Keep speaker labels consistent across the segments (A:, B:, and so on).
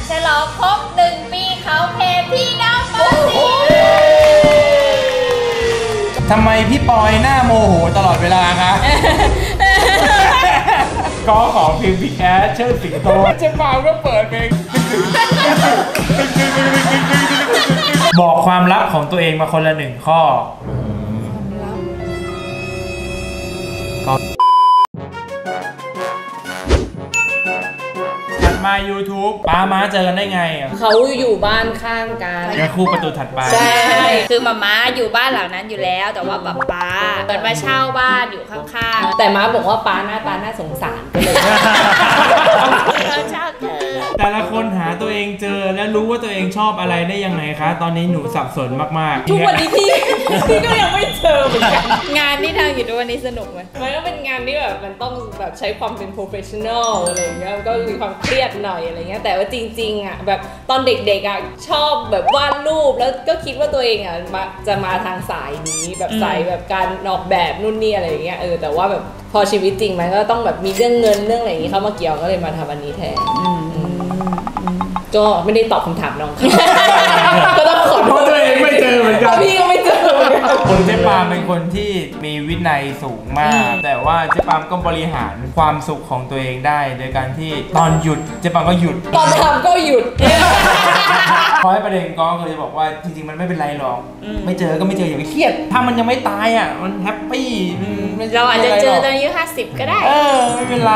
A: ฉลองครบ1 ปีเขาเพพี่น้องปอซี
B: ทำไมพี่ปอยหน้าโมโหตลอดเวลาคะก็ขอพิมพ์พิแคสเชิดสิงโตเจ๊ปาวก็เปิดเพลงบอกความลับของตัวเองมาคนละ1 ข้อมา YouTube ป้าม้าเจอกันได้ไง
C: เขาอยู่บ้านข้างกัน
B: ก็คู่ประตูถัดไป
A: ใช่คือม้าอยู่บ้านหลังนั้นอยู่แล้วแต่ว่าป๊าเปิดมาเช่าบ้านอยู่ข้าง
C: ๆแต่ม้าบอกว่าป้าหน้าตาน่าสงสารก็เลย
A: เราชอบเธอ
B: แต่ละคนหาตัวเองเจอและรู้ว่าตัวเองชอบอะไรได้ยังไงคะตอนนี้หนูสับสนมาก
C: ๆทุกวันนี้พี่ก็ยังไม่เจอเหมือนกัน
A: งานที่ทำอยู่ทุกวันนี้สนุกไหม
C: มันก็เป็นงานที่แบบมันต้องแบบใช้ความเป็น professional อะไรอย่างเงี้ยก็มีความเครียดหน่อยอะไรเงี้ยแต่ว่าจริงๆอ่ะแบบตอนเด็กๆอ่ะชอบแบบวาดรูปแล้วก็คิดว่าตัวเองอ่ะจะมาทางสายนี้แบบสายแบบการออกแบบนู่นนี่อะไรอย่างเงี้ยแต่ว่าแบบพอชีวิตจริงมันก็ต้องแบบมีเรื่องเงินเรื่องอะไรอย่างงี้เข้ามาเกี่ยวก็เลยมาทำอันนี้แทนก็ไม่ได้ตอบคำถามน้องก็ต้องขอโทษ
B: ตัวเองไม่เจอเหมือนกัน
C: พี่ก็ไม่เจอ
B: คนเจ๊ปามเป็นคนที่มีวินัยสูงมากแต่ว่าเจ๊ปามก็บริหารความสุขของตัวเองได้โดยการที่ตอนหยุดเจ๊ปามก็หยุด
C: ตอนทำก็หยุด
B: เพราะประเด็นก็คือจะบอกว่าจริงๆมันไม่เป็นไรหรอกไม่เจอก็ไม่เจออย่าไปเครียดถ้ามันยังไม่ตายอ่ะมันแฮปปี้
A: เราอาจจะเจอตอนอายุ50ก็ได้
B: ไม่เป็นไร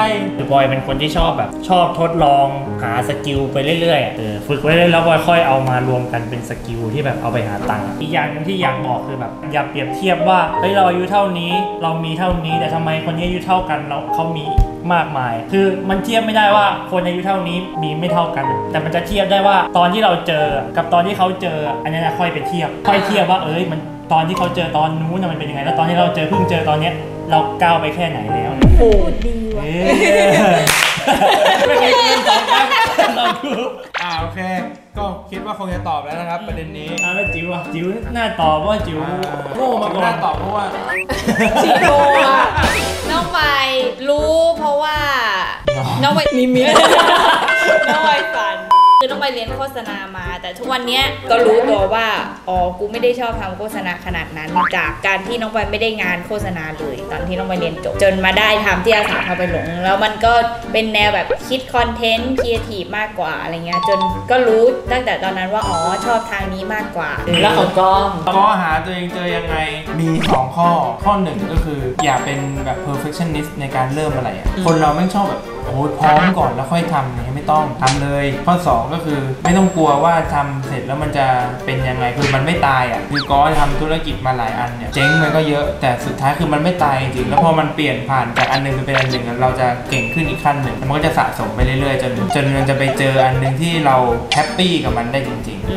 D: บอยเป็นคนที่ชอบแบบชอบทดลองหาสกิลไปเรื่อยๆฝึกไว้เรื่อยแล้วค่อยเอามารวมกันเป็นสกิลที่แบบเอาไปหาตังค์อีกอย่างนึงที่อยากบอกคือแบบอย่าเปรียบเทียบว่าเฮ้ยเราอายุเท่านี้เรามีเท่านี้แต่ทำไมคนนี้อายุเท่ากันเขามีมากมายคือมันเทียบไม่ได้ว่าคนอายุเท่านี้มีไม่เท่ากันแต่มันจะเทียบได้ว่าตอนที่เราเจอกับตอนที่เขาเจออันนี้นะค่อยไปเทียบว่ามันตอนที่เขาเจอตอนนู้นมันเป็นยังไงแล้วตอนที่เราเจอเพิ่งเจอตอนเนี้ยเราก้าวไปแค่ไหนแล้ว
C: โอ้ดีว่ะ
B: ไม่เคยกินสองครั้งลองดูโอเคก็คิดว่าคงจะตอบแล้วนะครับประเด็นนี้
D: แล้วจิ๋วน่าตอบว่าจิ๋วโง่มาก่อน
B: น่าตอบเพราะว่า
C: จิ๋ว
A: น้องใบรู้เพราะว่าน้องใบ
C: มี
A: น้องใบฝันคือต้องไปเรียนโฆษณามาแต่ทุกวันนี้ก็รู้ตัวว่ากูไม่ได้ชอบทำโฆษณาขนาดนั้นจากการที่น้องไปไม่ได้งานโฆษณาเลยตอนที่น้องไปเรียนจบจนมาได้ทำที่อาสาพาไปหลงแล้วมันก็เป็นแนวแบบคิดคอนเทนต์ครีเอทีฟมากกว่าอะไรเงี้ยจนก็รู้ตั้งแต่ตอนนั้นว่าชอบทางนี้มากกว่า
C: แล้วของ
B: ก็หาตัวเองเจอยังไงมี2 ข้อ 1ก็คืออย่าเป็นแบบ perfectionist ในการเริ่มอะไรคนเราไม่ชอบแบบพร้อมก่อนแล้วค่อยทำเนี่ยไม่ต้องทำเลยข้อ2ก็คือไม่ต้องกลัวว่าทำเสร็จแล้วมันจะเป็นยังไงคือมันไม่ตายคือก็ทำธุรกิจมาหลายอันเนี่ยเจ๊งมันก็เยอะแต่สุดท้ายคือมันไม่ตายจริงแล้วพอมันเปลี่ยนผ่านจากอันนึงไปเป็นอันหนึ่งเราจะเก่งขึ้นอีกขั้นหนึ่งมันก็จะสะสมไปเรื่อยๆจนมันจะไปเจออันนึงที่เราแฮปปี้กับมันได้จริงๆ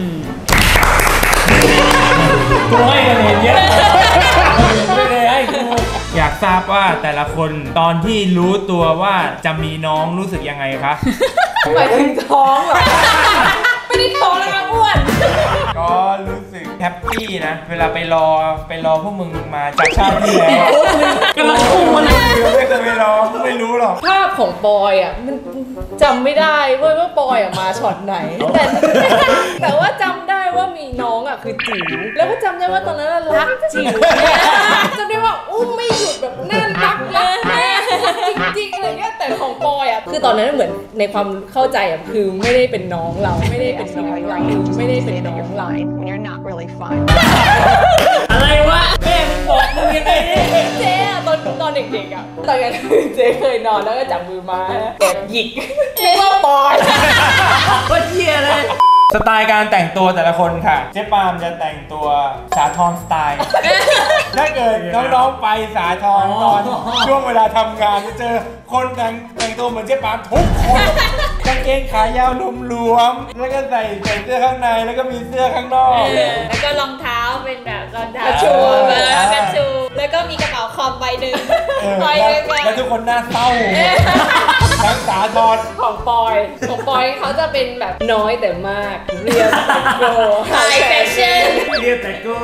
B: กูให้กันเห็นเยอะไม่ได้ให้กูอยากทราบว่าแต่ละคนตอนที่รู้ตัวว่าจะมีน้องรู้สึกยังไงคะ
C: หมายถึงท้องเหรอไม่ได้ท้องแล้วนะอ้วน
B: ก็รู้สึกแฮปปี้นะเวลาไปรอพวกมึงมาจากชาติที่แล้ว
C: กำลังพูดเลย
B: ไม่เคยไปรอไม่รู้หรอก
C: ภาพของปอยมันจำไม่ได้ว่าปอยมาช็อตไหนแต่ว่าจำได้ว่ามีน้องคือจิ๋วแล้วก็จำได้ว่าตอนนั้นรักจิ๋วจำได้ว่าอุ้มไม่หยุดแบบน่ารักแม่จริงๆอะไรเงี้ยแต่ของปอยคือตอนนั้นเหมือนในความเข้าใจคือไม่ได้เป็นน้องเราไม่ได้เป็นน้องเราไม่ได้เป็นน้องเรา
E: You're not really fine
C: อะไรวะแม่มึงบอกมึงยังไงเจ๊ตอนเด็กๆตอนนั้นเจ๊เคยนอนแล้วก็จับมือมาแอบหยิกไม่ว่าปอย
B: ก็เชี่ยเลยสไตล์การแต่งตัวแต่ละคนค่ะเจ๊ปามจะแต่งตัวสาทรสไตล์ถ้าเกิดน้องๆไปสาทรตอนช่วงเวลาทำงานจะเจอคนแต่งตัวเหมือนเจ๊ปามทุกคนกางเกงขายาวหลวมๆแล้วก็ใส่เสื้อข้างในแล้วก็มีเสื้อข้างนอก
A: แล้วก็รองเท้าเป็นแบบรองเท้ากระชูแล้วก็มีกระเป๋าคอมใบหนึ่ง
B: แล้วทุกคนหน้าเศร้าทั้งสาทร
C: ของปอยเขาจะเป็นแบบน้อยแต่มากเรียบแต่โก้
A: ไฮแฟชั่น
B: เรียบแต่โก้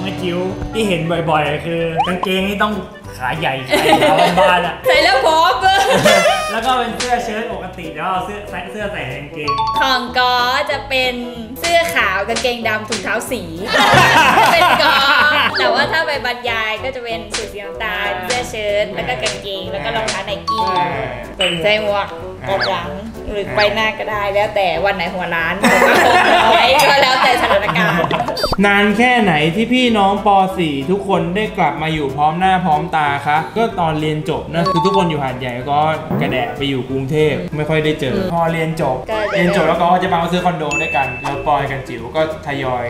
D: ไอ้จิ๋วที่เห็นบ่อยๆคือกางเกงนี่ต้องขาใหญ่ขายาวบ้านๆอ่ะ
A: ใส่แล้วพร้อมเลย
D: แล้วก็เป็นเสื้อเชิ้ตปกติแล้วเอาเสื้อใส่กางเกง
A: ของก็จะเป็นเสื้อขาวกางเกงดำถุงเท้าสี เป็นก็แต่ว่าถ้าไปบรรยายก็จะเป็นสูทสีน้ำตาลเสื้อเชิ้ตแล้วก็กางเกงแล้วก็รองเท้าไนกี้ใส่หมวกกบหลังหรือไปหน้าก็ได้แล้วแต่วันไหนหัวร้านผมก็คงน้อยก็แล้วแต่สถานการณ์
B: นานแค่ไหนที่พี่น้องป .4 ทุกคนได้กลับมาอยู่พร้อมหน้าพร้อมตาคะก็ตอนเรียนจบนะคือทุกคนอยู่หาดใหญ่ก็กระแดะไปอยู่กรุงเทพไม่ค่อยได้เจอพอเรียนจบแล้วก็จะมาซื้อคอนโดด้วยกันแล้วปอยกับจิ๋วก็ทยอย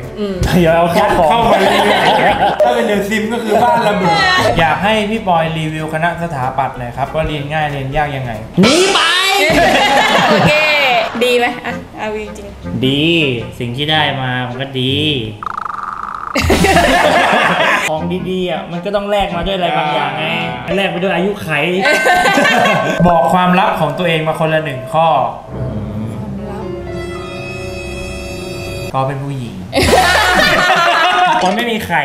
D: เอาแค่ของ
B: เข้ามาเรื่อยๆถ้าเป็นเดอะซิมก็คือบ้านระเบิดอยากให้พี่ปอยรีวิวคณะสถาปัตย์หน่อยครับว่าเรียนง่ายเรียนยากยังไง
D: หนีไป
A: โอเคดีไหมอ่ะเอาจริง
D: ดีสิ่งที่ได้มามันก็ดี ของดีๆอ่ะมันก็ต้องแลกมาด้วยอะไรบางอย่างไงแลกไปด้วยอายุไข
B: บอกความลับของตัวเองมาคนละ1 ข้อก็เป็นผู้หญิง
D: คนไม่มีไข่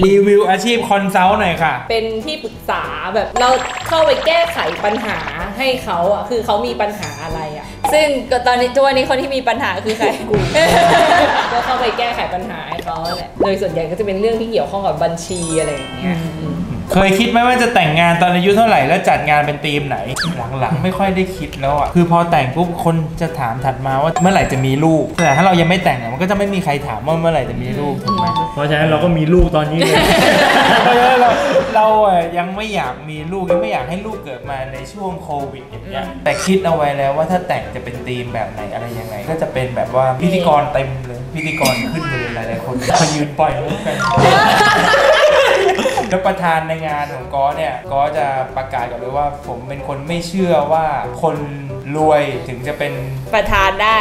B: รีวิวอาชีพคอนซัลท์หน่อยค่ะ
C: เป็นที่ปรึกษาแบบเราเข้าไปแก้ไขปัญหาให้เขาอ่ะคือเขามีปัญหาอะไรอ่ะ
A: ซึ่งก็ตอนนี้ตัวนี้คนที่มีปัญหาคือใคร
C: ก็เข้าไปแก้ไขปัญหาให้เขาแหละโดยส่วนใหญ่ก็จะเป็นเรื่องที่เกี่ยวข้องกับบัญชีอะไรอย่างเงี้ย
B: เคยคิดไหมว่าจะแต่งงานตอนอายุเท่าไหร่แล้วจัดงานเป็นธีมไหน หลังๆไม่ค่อยได้คิดแล้วอ่ะคือพอแต่งปุ๊บคนจะถามถัดมาว่าเมื่อไหร่จะมีลูกแต่ถ้าเรายังไม่แต่งอ่ะมันก็จะไม่มีใครถามว่าเมื่อไหร่จะมีลูกถูกไหม
D: เพราะฉะนั้นเราก็มีลูกตอนนี้เลย
B: เพราะฉะนั้นเรายังไม่อยากมีลูกยังไม่อยากให้ลูกเกิดมาในช่วงโควิดอย่างเงี้ยแต่คิดเอาไว้แล้วว่าถ้าแต่งจะเป็นธีมแบบไหนอะไรยังไง ก็จะเป็นแบบว่าพิธีกรเต็มเลยพิธีกรขึ้นเลยหลายๆคนมายืนปล่อยมุกกัน แล้วประธานในงานของก้อเนี่ยก้อจะประกาศก่อนเลยว่าผมเป็นคนไม่เชื่อว่าคนรวยถึงจะเป็น
A: ประธานได้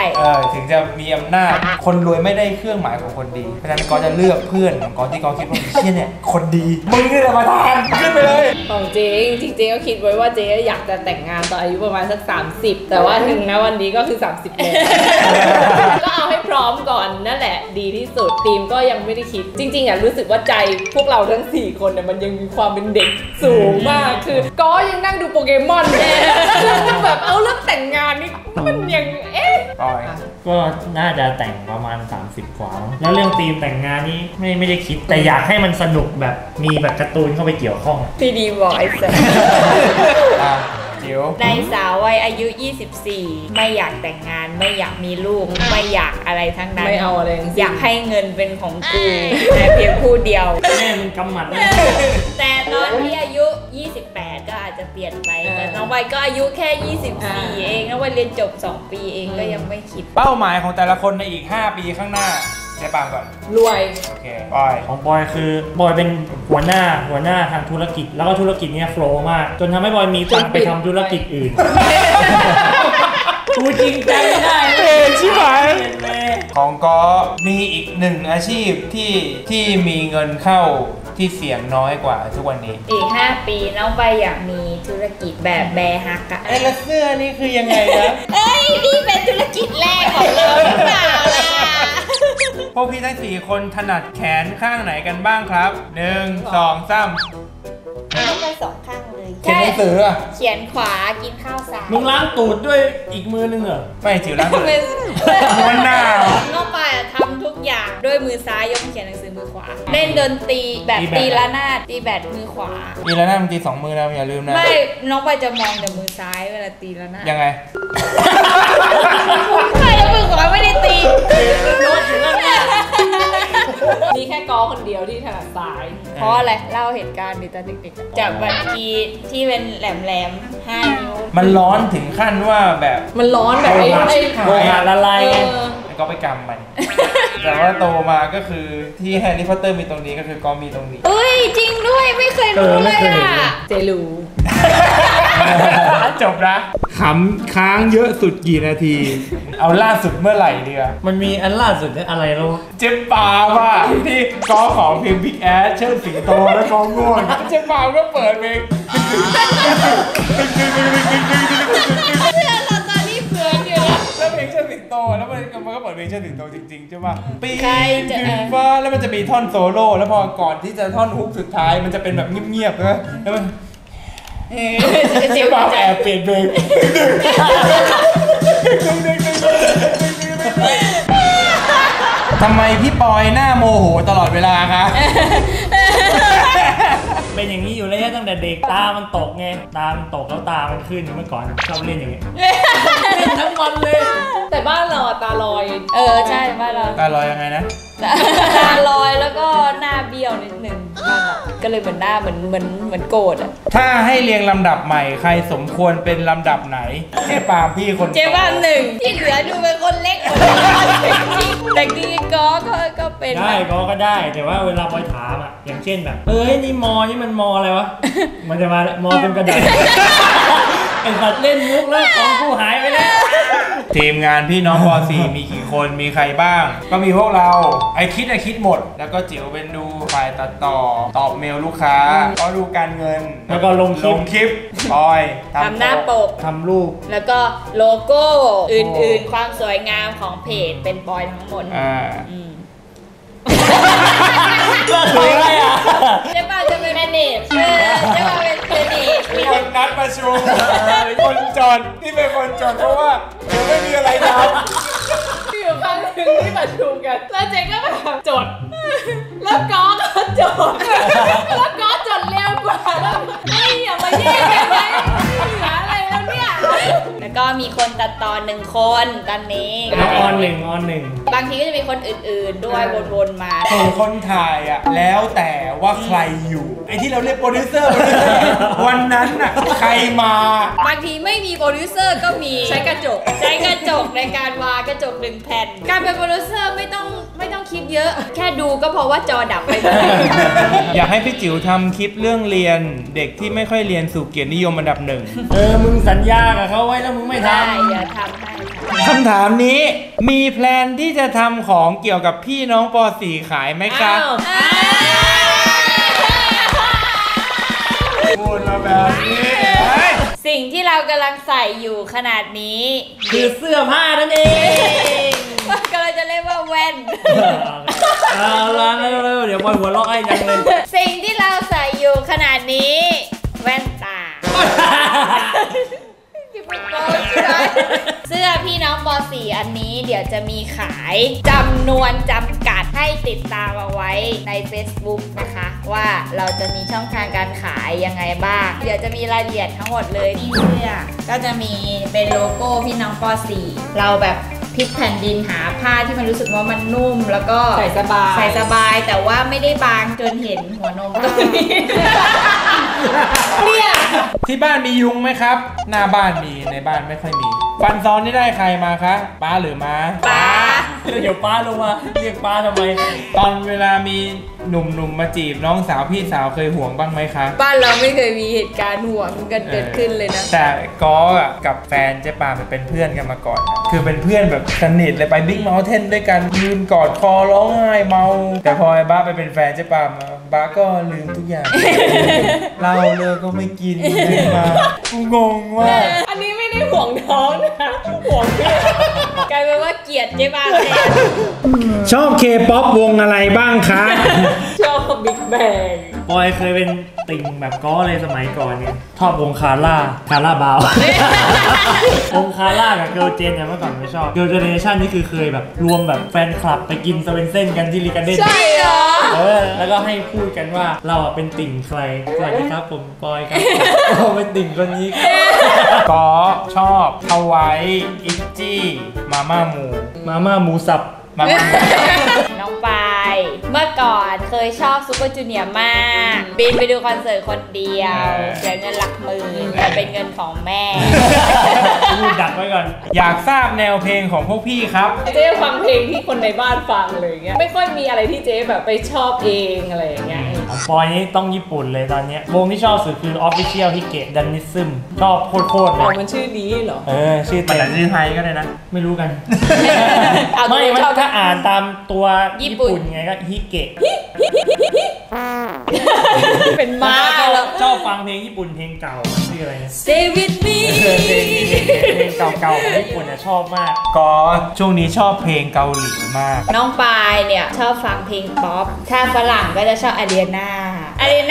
B: ถึงจะมีอำนาจคนรวยไม่ได้เครื่องหมายของคนดีเพราะฉะนั้นก้อจะเลือกเพื่อนของก้อที่ก้อคิดว่าเชี่ยเนี่ยคนดีมึงนี่แหละประธานขึ้นไปเลย
C: ของเจ๊จริงๆก็คิดไว้ว่าเจ๊อยากจะแต่งงานตอนอายุประมาณสัก30แต่ว่าถึงนะวันนี้ก็คือ30แล้ว ก็เอาให้พร้อมก่อนนั่นแหละดีที่สุดทีมก็ยังไม่ได้คิดจริงๆอ่ะรู้สึกว่าใจพวกเราทั้ง4คนเนี่ยมันยังมีความเป็นเด็กสูงมากคือก็ยังนั่งดูโปเกมอนเนี่ยแบบเอาเรื่องแต่งงานนี่มันยัง
B: ปอย
D: ก็น่าจะแต่งประมาณ30 กว่ามั้งแล้วเรื่องธีมแต่งงานนี่ไม่ได้คิดแต่อยากให้มันสนุกแบบมีแบบการ์ตูนเข้าไปเกี่ยวข้อง
A: พี่ดีบอกไอ้สัส
B: จิ๋ว
A: ในสาววัยอายุ 24 ไม่อยากแต่งงานไม่อยากมีลูกไม่อยากอะไรทั้งนั้น
C: ไม่เอาอะไรทั้งสิ้น
A: อยากให้เงินเป็นของกูแต่เพียงผู้เดียว
D: แม่มันกำหมัดนะ
A: แต่ตอนที่อายุ 28 ก็อาจจะเปลี่ยนไปแต่น้องวัยก็อายุแค่ 24 เองน้องวัยเรียนจบ 2 ปีเองก็ยังไม่คิด
B: เป้าหมายของแต่ละคนในอีก5 ปีข้างหน้าใช้ปางก่อน
C: รวย
B: โอเคปอย
D: ของบอยคือบอยเป็นหัวหน้าทางธุรกิจแล้วก็ธุรกิจเนี้ยโฟล์มากจนทำให้บอยมีตังค์ไปทำธุรกิจอื่นกูจริงใจไม่ได้
B: ชิบหายของก็มีอีก1 อาชีพที่มีเงินเข้าที่เสี่ยงน้อยกว่าทุกวันนี้
A: อีก 5 ปีน้องใบอยากมีธุรกิจแบบแบร์ฮักอะ
B: แล้วเสื้อนี่คือยังไงนะ
A: เอ้ยนี่เป็นธุรกิจแรกของเราหรือเปล่าล่ะ
B: พวกพี่ทั้ง4 คนถนัดแขนข้างไหนกันบ้างครับ1 2 3
A: ต้องไป2 ข้างเลย
B: เขียนหนังสืออะ
A: เขียนขวากินข้าวซ้าย
D: มึงล้างตูดด้วยอีกมือนึงเหรอ
B: ไม่จิ๋วแล้ว
A: เป็น
B: ม้วนหน้า
A: น้องปายทำทุกอย่างด้วยมือซ้ายยกมือเขียนหนังสือมือขวา เล่นดนตรีแบบตีละนาดตีแบดมือขวา
B: มีแล้วนะมันตี2 มือนะอย่าลืมนะ
A: ไม่น้องปายจะมองแต่มือซ้ายเวลาตีละนาด
B: ยังไง
A: ไม่แล้วมือขวาไม่ได้ตี
C: โน้ตอยู่นั่นแหละมีแค่กอคนเดียวที่ถนัดซ้าย
A: เพราะอะไรเล่าเหตุการณ์ดิตอนเด็กๆจากบัตรกีที่เป็นแหลมๆ5 นิ้ว
B: มันร้อนถึงขั้นว่าแบบ
C: มันร้อนแบบไอ้
D: โลหะละลาย
B: แล้วก็ไปกำมัน แต่ว่าโตมาก็คือที่แฮร์รี่พอตเตอร์มีตรงนี้ก็คือก็มีตรงนี้
A: เอ้ยจริงด้วยไม่เคยรู้เลยอ่ะ
C: เจลู
B: จบนะขำค้างเยอะสุดกี่นาที เอาล่าสุดเมื่อไหร่เดียว
D: มันมีอันล่าสุดเนี่ยอะไรแล้ว
B: เจ๊ปาว่าที่ก็ขอเพลงบิ๊กแอดเชิดสิงโตแล้วก็ง่วงเจ๊ปาก็เปิดเพลง
A: เพื่อนเราตอนนี้เพื่อนอยู่นะ
B: แล้วเพลงเชิดสิงโต แล้วมันก็เปิดเพลงเชิดสิงโตจริงๆใช่ป่ะปีน
A: ใครจะ
B: ขึ้นฟ้าแล้วมันจะมีท่อนโซโล่แล้วพอก่อนที่จะท่อนฮุกสุดท้ายมันจะเป็นแบบเงียบๆนะแล้วมัน
A: เสียง
B: มา
A: ใจ
B: แอบเปลี่ยนเพลงทำไมพี่ปอยหน้าโมโหตลอดเวลาคะ
D: เป็นอย่างนี้อยู่แล้วตั้งแต่เด็กตามันตกไงตามันตกแล้วตามันขึ้นเมื่อก่อนชอบเล่นอย่างเงี้ยเล่นทั้งวันเลย
C: แต่บ้านเราอะตาลอย
A: ใช่บ้านเรา
B: ตาลอยยังไงนะ
A: ตาลอยแล้วก็หน้าเบี้ยวนิดนึงบ้านเราก็เลยเหมือนหน้าเหมือนโกรธอ่ะ
B: ถ้าให้เรียงลำดับใหม่ใครสมควรเป็นลำดับไหนเจ๊ปาล์มพี่คน
A: เจ๊บ้านหนึ่งที่เหลือดูเป็นคนเล็กหมดแต่จริงๆก็เป็น
D: ได้ก็ได้แต่ว่าเวลาบอยถามอ่ะอย่างเช่นแบบนี่นี่มันมออะไรวะมันจะมามอเป็นกระดาษไอ้สัตว์เล่นมุกแล้วของกูหายไปแล้ว
B: ทีมงานพี่น้องป .4 มีกี่คนมีใครบ้าง ก็มีพวกเราไอคิดหมด แล้วก็จิ๋วเป็นดูฝ่ายตัดต่อตอบเมลลูกค้าก็ดูการเงิน
D: แล้วก็ลงคลิป
B: ปอย
A: ทำหน้าปก
D: ทำรูป
A: แล้วก็โลโก้อื่นๆ ความสวยงามของเพจเป็นปอยทั้งหมด อืม
D: ก็คืออะไรอ่ะ
A: เจ๊ป้าจะเป็นแมเนจเจ๊ป้าเป็นแมเนจ
B: มีคนนัดประชุมคนจนที่เป็นคนจนเพราะว่าเดี๋ยวไม่มีอะไรทำ
C: อยู่ครั้งหนึ่งที่ประชุมกัน แล้วเจ๊ก็แบบจด แล้วก๊อก็จด แล้วก๊อจดเร็วกว่าแล้วอย่ามาแย่งกันเลยไม่เหลืออะไรแล้วเนี่ย
A: แล้วก็มีคนตัดต่อ1 คนตอนนี้
D: ออนหนึ่ง
A: บางทีก็จะมีคนอื่นๆด้วยวนๆมา
B: ส่วนคนถ่ายอ่ะแล้วแต่ว่าใครอยู่ไอ้ที่เราเรียกโปรดิวเซอร์วันนั้นอ่ะใครมา
A: บางทีไม่มีโปรดิวเซอร์ก็มี
C: ใช้กระจก
A: ใช้กระจกในการวางกระจก1 แผ่น การเป็นโปรดิวเซอร์ไม่ต้องคิดเยอะ แค่ดูก็เพราะว่าจอดับไปเลย
B: อยากให้พี่จิ๋วทำคลิปเรื่องเรียนเด็กที่ไม่ค่อยเรียนสู่เกียรตินิยมอันดับ 1
D: มึงสัญญากับเขาไว้แล้วมึงไม่ท
A: ได้เดี๋ยวทำให้ค่ะ
B: คำถามนี้มีแพลนที่จะทำของเกี่ยวกับพี่น้องป .4 ขายไหมคะ
C: อ้าว
B: พูดมาแบบนี้เฮ้ย
A: สิ่งที่เรากำลังใส่อยู่ขนาดนี้
D: ำคือเสื้อผ้านั่นเอง
A: กำลังจะเรียกว่าแว่น
D: เอาละเร็วๆเดี๋ยวบอยหัวเราะไอ้ยังเลย
A: สิ่งที่เราใส่อยู่ขนาดนี้ แว่นตา เสื้อพี่น้องป .4 อันนี้เดี๋ยวจะมีขายจำนวนจำกัดให้ติดตามเอาไว้ใน Facebook นะคะ ว่าเราจะมีช่องทางการขายยังไงบ้าง เดี๋ยวจะมีรายละเอียดทั้งหมดเลยที่เสื้อก็จะมีเป็นโลโก้พี่น้องป .4 เราแบบพลิกแผ่นดินหาผ้าที่มันรู้สึกว่ามันนุ่มแล้วก็
C: ใส่สบาย
A: ใส่สบายแต่ว่าไม่ได้บางจนเห็นหัวนมก็มีเนี่ย
B: ที่บ้านมียุงไหมครับ หน้าบ้านมีในบ้านไม่ค่อยมี ฟันซ้อนที่ได้ใครมาคะป้าหรือม้า
A: ป้า
D: เดี๋ยวป้าลงมาเรียกป้าทำไม
B: ตอนเวลามีหนุ่มๆมาจีบน้องสาวพี่สาวเคยห่วงบ้างไหมคะ
A: บ้านเราไม่เคยมีเหตุการณ์ห่วงกันเกิดขึ้นเลยนะ
B: แต่ก้ออ่ะกับแฟนเจ๊ปาเป็นเพื่อนกันมาก่อนนะคือเป็นเพื่อนแบบสนิทเลยไปบิ๊กเมาเทนด้วยกันยืนกอดคอร้องไห้เมา แต่พอไอ้บ้าไปเป็นแฟนเจ๊ปาบ้าก็ลืมทุกอย่างเหล้าเลิกก็ไม่กินเลยมากูงงว่า
C: อันนี้ไม่ได้ห่วงท้องนะห่วงเพื่อน
A: กลายเป็นว่าเกลียดเจ๊บ้าแทน
B: ชอบเคป๊อปวงอะไรบ้างคะ
C: ชอบบิ๊กแบง
D: บอยเคยเป็นติ่งแบบก้อเลยสมัยก่อนเนี่ยชอบวงคาร่าบาว วงคาร่ากับเกิร์ลเจนเนี่ยเมื่อก่อนไม่ชอบเกิร์ลเจเนเรชั่นนี่คือเคยแบบรวมแบบแฟนคลับไปกินสเวนเซ่นกันที่ลิการ์เด้น
C: ใช่เหรอ
D: แล้วก็ให้พูดกันว่าเราอะเป็นติ่งใครสวัสดีครับผมปอยครับเราเป็นติ่งคนนี้ครับ
B: ก้อชอบเอาไว้อิกจี้มาม่าหมู
D: มาม่าหมูสับ
B: มาม่าหมู
A: น้องปายเมื่อก่อนเคยชอบซูเปอร์จูเนียร์มากบินไปดูคอนเสิร์ตคนเดียวเสียเงินหลักหมื่นแต่เป็นเงินของแม่
D: พูดดักไว้ก่อน
B: อยากทราบแนวเพลงของพวกพี่ครับ
C: เจ๊ฟังเพลงที่คนในบ้านฟังเลยอย่างเงี้ยไม่ค่อยมีอะไรที่เจ๊แบบไปชอบเองอะไรอย่างเงี้ย
D: ของปอยนี่ต้องญี่ปุ่นเลยตอนเนี้ยวงที่ชอบสุดคือ Official Hige Danism ชอบโคตรๆเล
C: อ๋อ
D: ย
C: มันชื่อนี้เหรอ
D: ชื่อ
B: มัน
D: เต็
B: อาจ
D: ม
B: จะชื่อไทยก็ได้นะ
D: ไม่รู้กัน
A: เอา
D: ไม่
A: ชอบ
D: ถ้าอ่านตามตัว
A: ญี่
D: ญี่
A: ปุ่น
D: ปุ่นไงก็ฮิเกะ
C: เป็นม้า
D: ชอบฟังเพลงญี่ปุ่นเพลงเก่ามันชื่ออะไรนะ
A: Stay with me
D: เพลงเก่าๆของญี่ปุ่นนะชอบมาก
B: ก็ช่วงนี้ชอบเพลงเกาหลีมาก
A: น้องปายเนี่ยชอบฟังเพลงป๊อป ถ้าฝรั่งก็จะชอบอาเรียน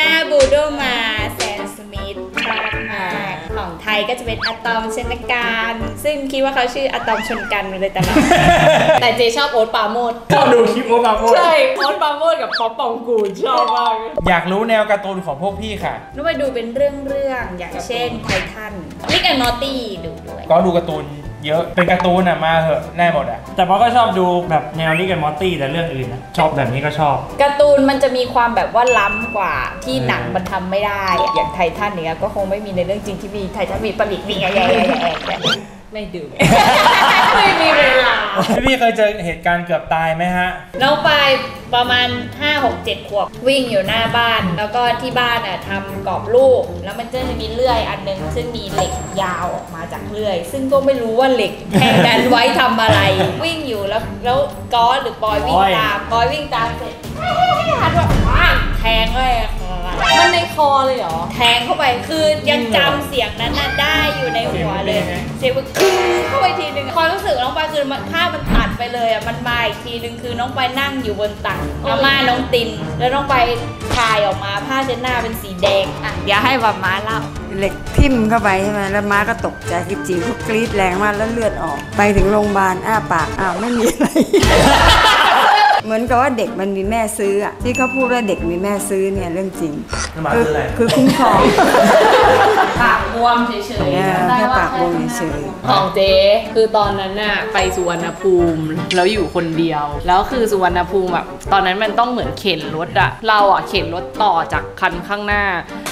A: าบูโดมาแซนสมิธชอบมากของไทยก็จะเป็นอะตอมชนการ ซึ่งคิดว่าเขาชื่ออะตอมชนกันมาเลยตลอด
C: แต่เจชอบโอ๊ตปราโมช
D: ชอบดูคลิปโอปาโมด
C: ใช่โอ๊ตปราโมชกับป๊อปปองกูลชอบมาก
B: อยากรู้แนวการ์ตูนของพวกพี่ค่ะ
A: นุ้ไปดูเป็นเรื่องอย่างเช่นไททันนิกแอนนอตตี้ดูด้วย
B: ก็ดูการ์ตูนเยอะเป็นการ์ตูนอะมาเหอะแน่หมดอะ
D: แต่พอก็ชอบดูแบบแนวริกแอนด์มอร์ตี้แต่เรื่องอื่นนะชอบแบบนี้ก็ชอบ
A: การ์ตูนมันจะมีความแบบว่าล้ำกว่าที่หนังมันทำไม่ได้อะอย่างไททันเนี่ยก็คงไม่มีในเรื่องจริงที่มีไททันมีปลิกวิ่งแย่ๆ
C: ไม่ดู ไม่มีเวลา
B: พี่เคยเจอเหตุการณ์เกือบตายไหมฮะ
A: น้องไปประมาณ 5-6-7 ขวบวิ่งอยู่หน้าบ้าน แล้วก็ที่บ้านอ่ะทำกรอบรูปแล้วมันจะมีเลื่อยอันนึงซึ่งมีเหล็กยาวออกมาจากเลื่อย ซึ่งก็ไม่รู้ว่าเหล็กแทงกันไว้ทำอะไร วิ่งอยู่แล้วก้อนหรือปอยวิ่งตามปอยวิ่งตามเสร็จหันว่าแทงเลย
C: มันในคอเลยเหรอ
A: แทงเข้าไปคือยังจำเสียงนั้นน่ะได้อยู่ในหัวเลยเสียงมันคึ้งเข้าไปทีนึงความรู้สึกน้องปายคือภาพมันตัดไปเลยอ่ะมันมาอีกทีนึงคือน้องปายนั่งอยู่บนตักอาม่าน้องตินแล้วน้องปายถ่ายออกมาผ้าเช็ดหน้าเป็นสีแดงอ่ะเดี๋ยวให้บาม้าเล่า
E: เหล็กทิ่มเข้าไปใช่ไหมแล้วม้าก็ตกใจคือจิ๋วก็กรี๊ดแรงมากแล้วเลือดออก ไปถึงโรงพยาบาลอ้าปากอ้าวไม่มีอะไร เหมือนกับว่าเด็กมันมีแม่ซื้ออะที่เขาพูดว่าเด็กมีแม่ซื้อเนี่ยเรื่องจริง คือคุ้มครอง
A: ปากบวมเฉย
E: แค่ปากบวมเฉย
C: ของเจ๊คือตอนนั้นน่ะไปสุวรรณภูมิแล้วอยู่คนเดียว แล้วคือสุวรรณภูมิแบบตอนนั้นมันต้องเหมือนเข็นรถอะเราอะเข็นรถต่อจากคันข้างหน้า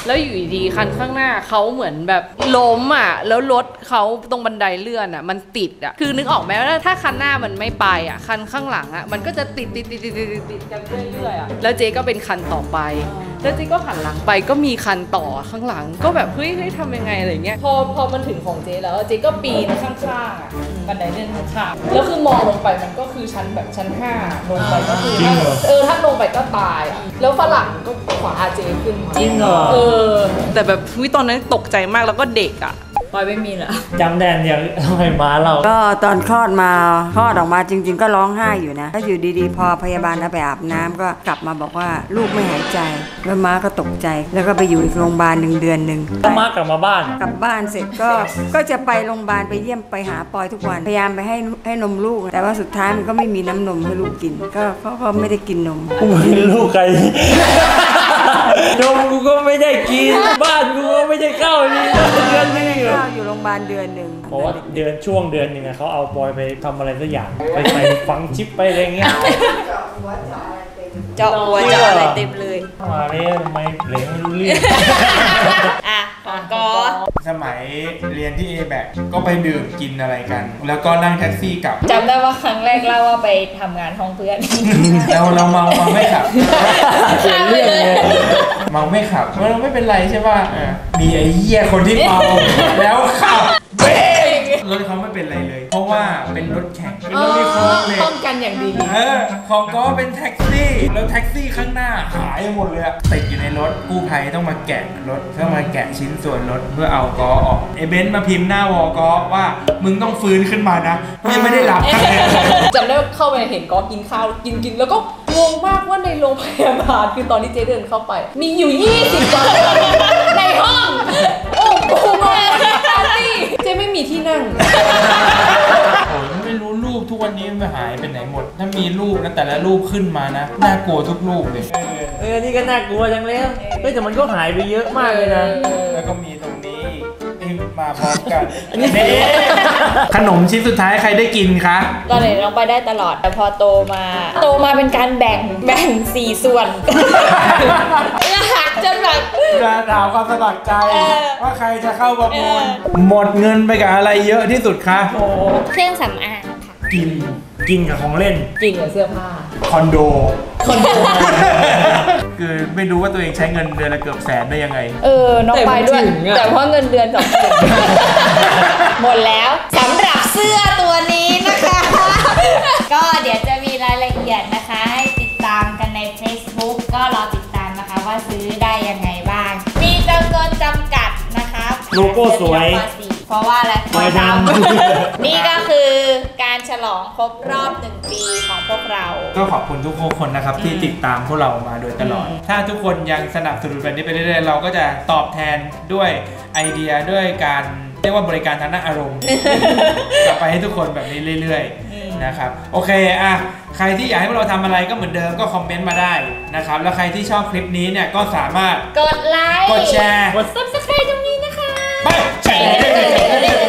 C: แล้วอยู่ดีๆคันข้างหน้าเขาเหมือนแบบล้มอะแล้วรถเขาตรงบันไดเลื่อนอะมันติดอะคือนึกออกไหมว่าถ้าคันหน้ามันไม่ไปอะคันข้างหลังอะมันก็จะติดกันเรื่อยๆอะแล้วเจ๊ก็เป็นคันต่อไป แล้วเจ๊ก็หันหลังไปก็มีคันต่อข้างหลังก็แบบเฮ้ยทำยังไงอะไรเงี้ยพอมันถึงของเจ๊แล้วเจ๊ก็ปีนข้างๆอ่ะบันไดเลื่อนข้างๆแล้วคือมองลงไปมันก็คือชั้นแบบชั้น5ลงไปก็คือถ้าลงไปก็ตายอ่ะแล้วฝรั่งก็ขวาเจ๊ขึ้นมา
D: จริงเหรอ
C: แต่แบบตอนนั้นตกใจมากแล้วก็เด็กอ่ะ
A: ปอยไม่มีเหรอ
D: จำได้อย่างทำไมม้าเรา
E: ๆก็ตอนคลอดออกมาจริง ๆ ก็ร้องไห้อยู่นะถ้าอยู่ดีๆ พอพยาบาลเอาไปอาบน้ำก็กลับมาบอกว่าลูกไม่หายใจแล้วม้าก็ตกใจแล้วก็ไปอยู่อีกโรงพยาบาล1 เดือน
D: ก็ม้ากลับมาบ้าน
E: กลับบ้านเสร็จก็จะไปโรงพยาบาลไปเยี่ยมไปหาปอยทุกวันพยายามไปให้นมลูก แต่ว่าสุดท้ายมันก็ไม่มีน้ำนมให้ลูกกินก็ไม่ได้กินนม
D: กูเป็นลูกใคร นมกูก็ไม่ได้กิน บ้านกูก็ไม่ได้เข้านี่เดือนนึง
E: ก็อยู่โรงพยาบาล1 เดือน
D: บอกว่าช่วงเดือนหนึ่งเขาเอาบอยไปทำอะไรสักอย่างไปฝังชิปไปอะไรเงี้ย
A: เจาะหัวเจาะอะไรเต็มเลย
D: มาเนี่ยทำไมเหลงไม่รู้เรื่อง
A: อ่ะของกอ
B: สมัยเรียนที่ A-Back ก็ไปดื่มกินอะไรกัน แล้วก็นั่งแท็กซี่กลับ
A: จำได้ว่าครั้งแรกเล่าว่าไปทำงานห้องเพื่อน
B: เราเมาไม่ขับ
A: ข้ามไปเลย
B: เมาไม่ขับเราไม่เป็นไรใช่ป่ะมีไอ้เหี้ยคนที่เมาแล้วขับเบรกรถเขาไม่เป็นไรเลย เพราะว่าเป็นรถแข่งเป็นรถมีโค้งเลย
C: ป้องกันอย่างดี
B: ของก็เป็นแท็กซี่แล้วแท็กซี่ข้างหน้าหายหมดเลยอะติดอยู่ในรถกู้ภัยต้องมาแกะรถต้องมาแกะชิ้นส่วนรถเพื่อเอากอออกไอ้เบนซ์มาพิมพ์หน้าวอลกอว่ามึงต้องฟื้นขึ้นมานะยังไม่ได้หลับกันเลย
C: จำได้ว่าเข้าไปเห็นก็กินข้าวกินแล้วก็งงมากว่าในโรงพยาบาลคือตอนที่เจ๊เดินเข้าไป มีอยู่20 กว่าคนในห้องโอ้โหปาร์ตี้เจ๊ไม่มีที่นั่ง
B: โอ้ยไม่รู้รูปทุกวันนี้มันหายไปไหนหมด ถ้ามีรูปนะแต่ละรูปขึ้นมานะน่ากลัวทุกรูปเลย
D: นี่ก็น่ากลัวจังแล้วแต่มันก็หายไปเยอะมากเลยนะ
B: แล้วก็มีตรงนี้ที่มาพร้อมกันอันนี้ขนมชิ้นสุดท้ายใครได้กินคะ
A: ตอนเด็กน้องไปได้ตลอดแต่พอโตมาเป็นการแบ่ง4 ส่วนหักจนแบบ
B: จะถามความสมัครใจว่าใครจะเข้าประมูลหมดเงินไปกับอะไรเยอะที่สุดคะ
A: เครื่องสำอางค่ะ
D: กินกับของเล่น
C: กินกับเสื้อผ้า
B: คอนโด คือไม่รู้ว่าตัวเองใช้เงินเดือนละเกือบ100,000ได้ยังไง
A: น้องไปด้วยแต่เพราะเงินเดือน2 เดือนหมดแล้วสำหรับเสื้อตัวนี้นะคะ ก็เดี๋ยวจะมีรายละเอียดนะคะให้ติดตามกันใน Facebook ก็รอติดตามนะ
D: โลโก้สวย
A: เพราะว่าอะไร
D: ปอยดำ
A: นี่ก็คือการฉลองครบรอบ1 ปีของพวกเรา
B: ก็ขอบคุณทุกคนนะครับที่ติดตามพวกเรามาโดยตลอด ถ้าทุกคนยังสนับสนุนแบบนี้ไปเรื่อยๆเราก็จะตอบแทนด้วยไอเดียด้วยการเรียกว่าบริการทางด้านอารมณ์ กลับไปให้ทุกคนแบบนี้เรื่อยๆนะครับโอเคอ่ะใครที่อยากให้พวกเราทำอะไรก็เหมือนเดิมก็คอมเมนต์มาได้นะครับแล้วใครที่ชอบคลิปนี้เนี่ยก็สามารถ
A: กดไลค์
B: กดแชร์
A: กด subscribe ตรงนี้นะคะ
B: ไปแชร์